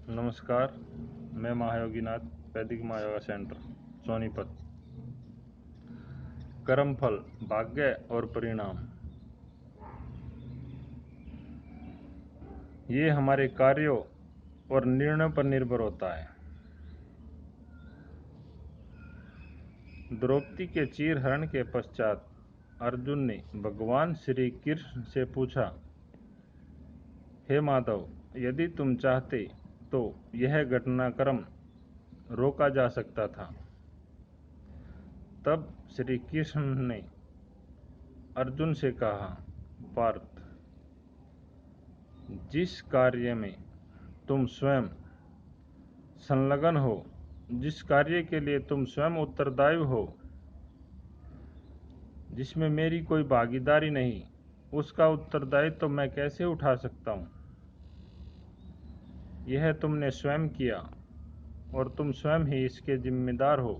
नमस्कार, मैं महायोगीनाथ वैदिक महायोगा सेंटर सोनीपत। कर्मफल, भाग्य और परिणाम, ये हमारे कार्यों और निर्णयों पर निर्भर होता है। द्रौपदी के चीरहरण के पश्चात अर्जुन ने भगवान श्री कृष्ण से पूछा, हे माधव, यदि तुम चाहते तो यह घटनाक्रम रोका जा सकता था। तब श्री कृष्ण ने अर्जुन से कहा, पार्थ, जिस कार्य में तुम स्वयं संलग्न हो, जिस कार्य के लिए तुम स्वयं उत्तरदायी हो, जिसमें मेरी कोई भागीदारी नहीं, उसका उत्तरदायित्व तो मैं कैसे उठा सकता हूँ। यह तुमने स्वयं किया और तुम स्वयं ही इसके जिम्मेदार हो।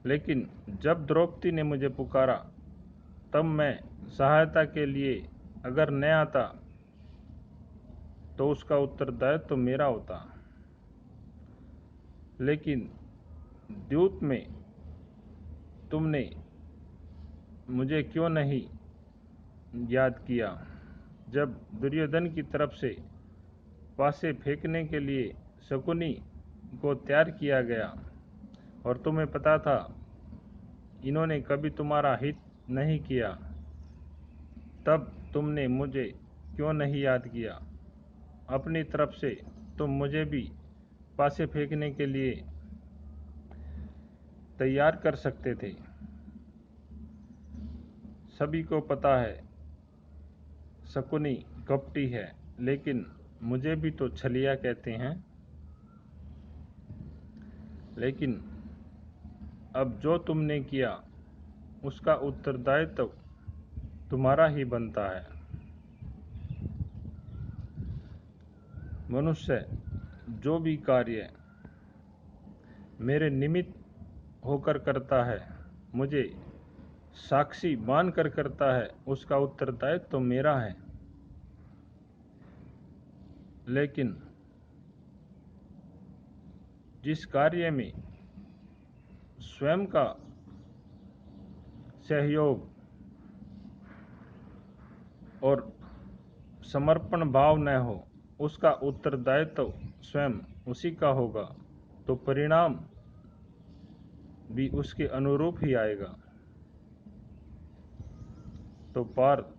लेकिन जब द्रौपदी ने मुझे पुकारा, तब मैं सहायता के लिए अगर न आता तो उसका उत्तरदायित्व तो मेरा होता। लेकिन द्यूत में तुमने मुझे क्यों नहीं याद किया, जब दुर्योधन की तरफ से पासे फेंकने के लिए शकुनी को तैयार किया गया और तुम्हें पता था इन्होंने कभी तुम्हारा हित नहीं किया, तब तुमने मुझे क्यों नहीं याद किया। अपनी तरफ से तुम मुझे भी पासे फेंकने के लिए तैयार कर सकते थे। सभी को पता है शकुनी कपटी है, लेकिन मुझे भी तो छलिया कहते हैं। लेकिन अब जो तुमने किया उसका उत्तरदायित्व तो तुम्हारा ही बनता है। मनुष्य जो भी कार्य मेरे निमित्त होकर करता है, मुझे साक्षी मानकर करता है, उसका उत्तरदायित्व तो मेरा है। लेकिन जिस कार्य में स्वयं का सहयोग और समर्पण भाव न हो, उसका उत्तरदायित्व तो स्वयं उसी का होगा, तो परिणाम भी उसके अनुरूप ही आएगा। तो पार्थ,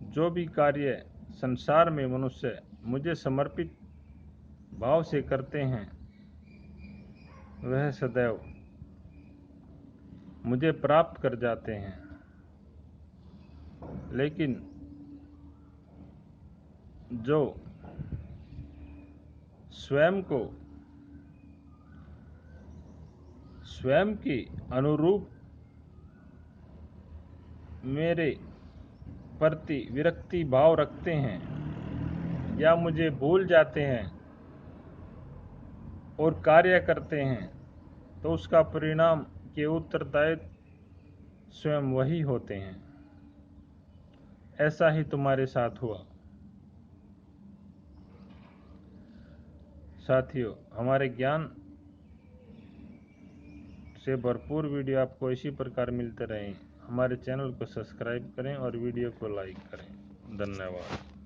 जो भी कार्य संसार में मनुष्य मुझे समर्पित भाव से करते हैं, वह सदैव मुझे प्राप्त कर जाते हैं। लेकिन जो स्वयं को स्वयं के अनुरूप मेरे प्रति विरक्ति भाव रखते हैं या मुझे भूल जाते हैं और कार्य करते हैं, तो उसका परिणाम के उत्तरदायित्व स्वयं वही होते हैं। ऐसा ही तुम्हारे साथ हुआ। साथियों, हमारे ज्ञान से भरपूर वीडियो आपको इसी प्रकार मिलते रहें। हमारे चैनल को सब्सक्राइब करें और वीडियो को लाइक करें। धन्यवाद।